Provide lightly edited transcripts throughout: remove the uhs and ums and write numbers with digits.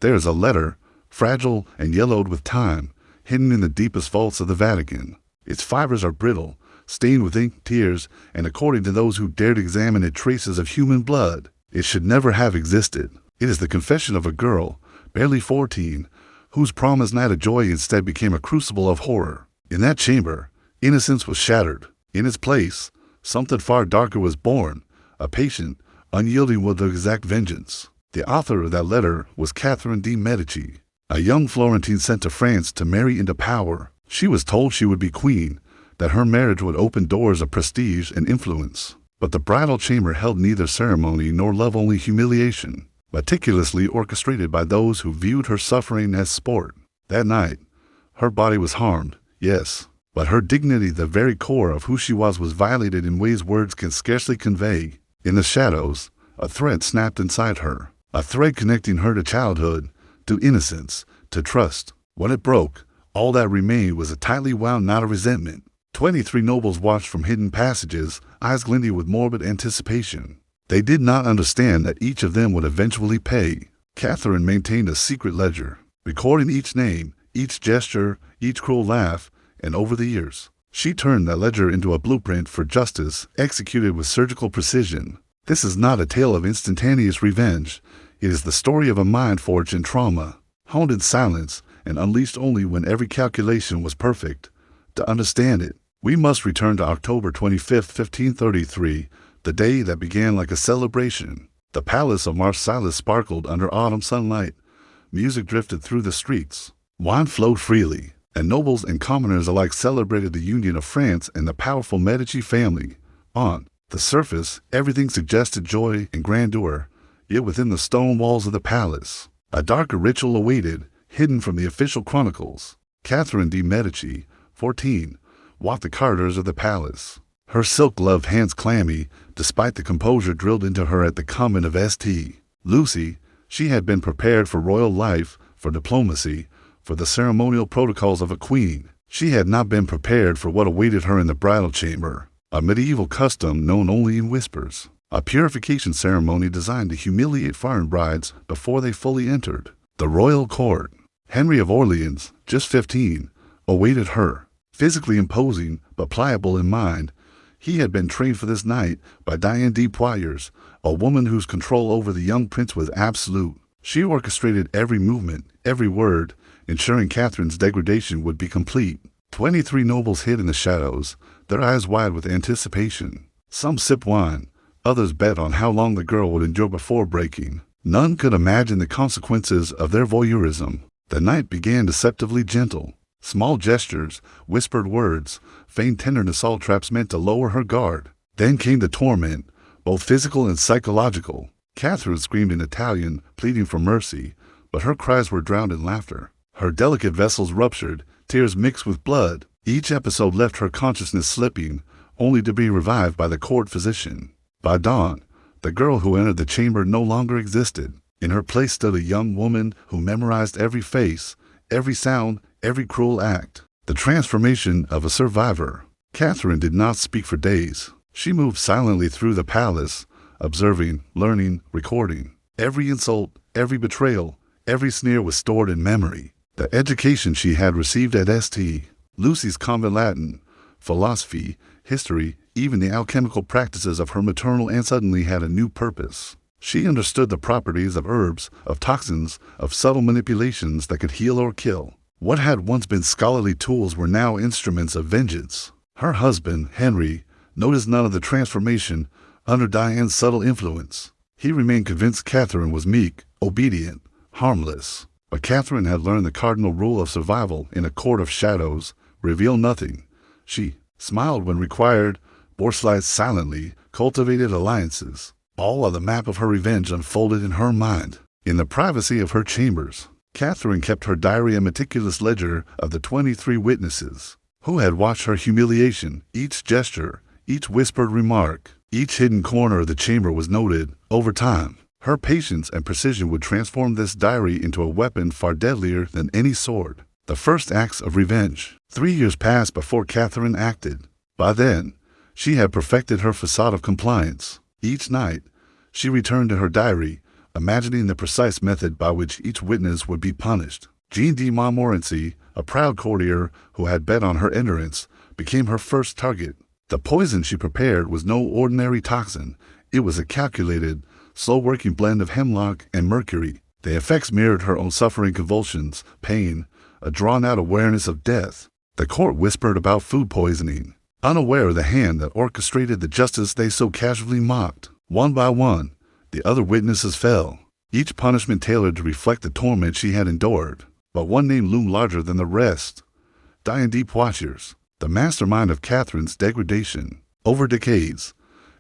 There is a letter, fragile and yellowed with time, hidden in the deepest vaults of the Vatican. Its fibers are brittle, stained with ink, tears, and according to those who dared examine it, traces of human blood. It should never have existed. It is the confession of a girl, barely 14, whose promised night of joy instead became a crucible of horror. In that chamber, innocence was shattered. In its place, something far darker was born, a patient, unyielding will to exact vengeance. The author of that letter was Catherine de' Medici, a young Florentine sent to France to marry into power. She was told she would be queen, that her marriage would open doors of prestige and influence. But the bridal chamber held neither ceremony nor love, only humiliation, meticulously orchestrated by those who viewed her suffering as sport. That night, her body was harmed, yes, but her dignity, the very core of who she was violated in ways words can scarcely convey. In the shadows, a thread snapped inside her, a thread connecting her to childhood, to innocence, to trust. When it broke, all that remained was a tightly wound knot of resentment. 23 nobles watched from hidden passages, eyes glinting with morbid anticipation. They did not understand that each of them would eventually pay. Catherine maintained a secret ledger, recording each name, each gesture, each cruel laugh, and over the years, she turned that ledger into a blueprint for justice, executed with surgical precision. This is not a tale of instantaneous revenge. It is the story of a mind forged in trauma, honed in silence, and unleashed only when every calculation was perfect. To understand it, we must return to October 25, 1533, the day that began like a celebration. The palace of Marseilles sparkled under autumn sunlight. Music drifted through the streets. Wine flowed freely, and nobles and commoners alike celebrated the union of France and the powerful Medici family. On the surface, everything suggested joy and grandeur, yet within the stone walls of the palace, a darker ritual awaited, hidden from the official chronicles. Catherine de' Medici, 14, walked the corridors of the palace, her silk-gloved hands clammy, despite the composure drilled into her at the convent of St. Lucy. She had been prepared for royal life, for diplomacy, for the ceremonial protocols of a queen. She had not been prepared for what awaited her in the bridal chamber, a medieval custom known only in whispers, a purification ceremony designed to humiliate foreign brides before they fully entered the royal court. Henry of Orleans, just 15, awaited her. Physically imposing, but pliable in mind, he had been trained for this night by Diane de Poitiers, a woman whose control over the young prince was absolute. She orchestrated every movement, every word, ensuring Catherine's degradation would be complete. 23 nobles hid in the shadows, their eyes wide with anticipation. Some sipped wine, others bet on how long the girl would endure before breaking. None could imagine the consequences of their voyeurism. The night began deceptively gentle. Small gestures, whispered words, feigned tenderness, all traps meant to lower her guard. Then came the torment, both physical and psychological. Catherine screamed in Italian, pleading for mercy, but her cries were drowned in laughter. Her delicate vessels ruptured, tears mixed with blood. Each episode left her consciousness slipping, only to be revived by the court physician. By dawn, the girl who entered the chamber no longer existed. In her place stood a young woman who memorized every face, every sound, every cruel act. The transformation of a survivor. Catherine did not speak for days. She moved silently through the palace, observing, learning, recording. Every insult, every betrayal, every sneer was stored in memory. The education she had received at St. Lucy's convent, Latin, philosophy, history, even the alchemical practices of her maternal aunt suddenly had a new purpose. She understood the properties of herbs, of toxins, of subtle manipulations that could heal or kill. What had once been scholarly tools were now instruments of vengeance. Her husband, Henry, noticed none of the transformation under Diane's subtle influence. He remained convinced Catherine was meek, obedient, harmless. But Catherine had learned the cardinal rule of survival in a court of shadows: reveal nothing. She smiled when required, bore slides silently, cultivated alliances, all while the map of her revenge unfolded in her mind. In the privacy of her chambers, Catherine kept her diary, a meticulous ledger of the 23 witnesses who had watched her humiliation. Each gesture, each whispered remark, each hidden corner of the chamber was noted. Over time, her patience and precision would transform this diary into a weapon far deadlier than any sword. The first acts of revenge. 3 years passed before Catherine acted. By then, she had perfected her facade of compliance. Each night, she returned to her diary, imagining the precise method by which each witness would be punished. Jean de Montmorency, a proud courtier who had bet on her endurance, became her first target. The poison she prepared was no ordinary toxin. It was a calculated, slow-working blend of hemlock and mercury. The effects mirrored her own suffering, convulsions, pain, a drawn-out awareness of death. The court whispered about food poisoning, unaware of the hand that orchestrated the justice they so casually mocked. One by one, the other witnesses fell, each punishment tailored to reflect the torment she had endured. But one name loomed larger than the rest: Diane de Poitiers, the mastermind of Catherine's degradation. Over decades,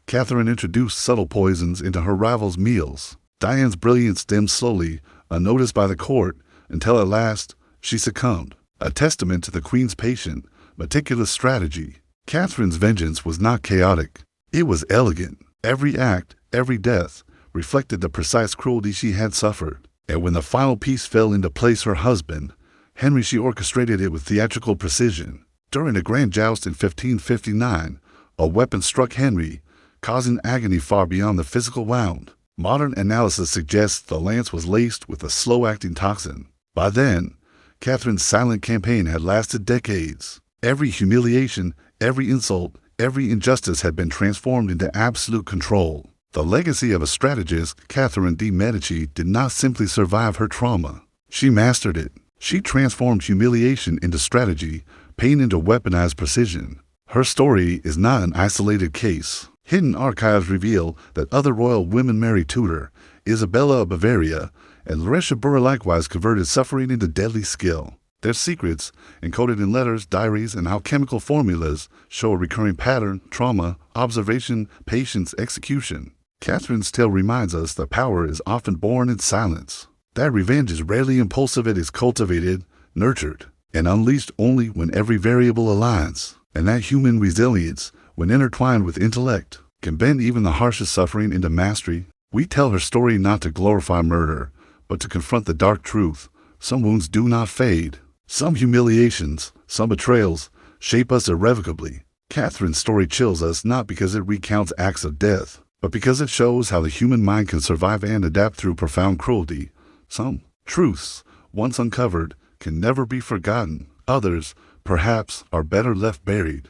Catherine introduced subtle poisons into her rivals' meals. Diane's brilliance dimmed slowly, unnoticed by the court, until at last she succumbed, a testament to the queen's patient, meticulous strategy. Catherine's vengeance was not chaotic. It was elegant. Every act, every death, reflected the precise cruelty she had suffered. And when the final piece fell into place, her husband, Henry, she orchestrated it with theatrical precision. During a grand joust in 1559, a weapon struck Henry, causing agony far beyond the physical wound. Modern analysis suggests the lance was laced with a slow-acting toxin. By then, Catherine's silent campaign had lasted decades. Every humiliation, every insult, every injustice had been transformed into absolute control. The legacy of a strategist, Catherine de Medici, did not simply survive her trauma. She mastered it. She transformed humiliation into strategy, pain into weaponized precision. Her story is not an isolated case. Hidden archives reveal that other royal women, Mary Tudor, Isabella of Bavaria, and reshape likewise converted suffering into deadly skill. Their secrets, encoded in letters, diaries, and alchemical formulas, show a recurring pattern: trauma, observation, patience, execution. Catherine's tale reminds us that power is often born in silence, that revenge is rarely impulsive, it is cultivated, nurtured, and unleashed only when every variable aligns, and that human resilience, when intertwined with intellect, can bend even the harshest suffering into mastery. We tell her story not to glorify murder, but to confront the dark truth. Some wounds do not fade. Some humiliations, some betrayals, shape us irrevocably. Catherine's story chills us not because it recounts acts of death, but because it shows how the human mind can survive and adapt through profound cruelty. Some truths, once uncovered, can never be forgotten. Others, perhaps, are better left buried.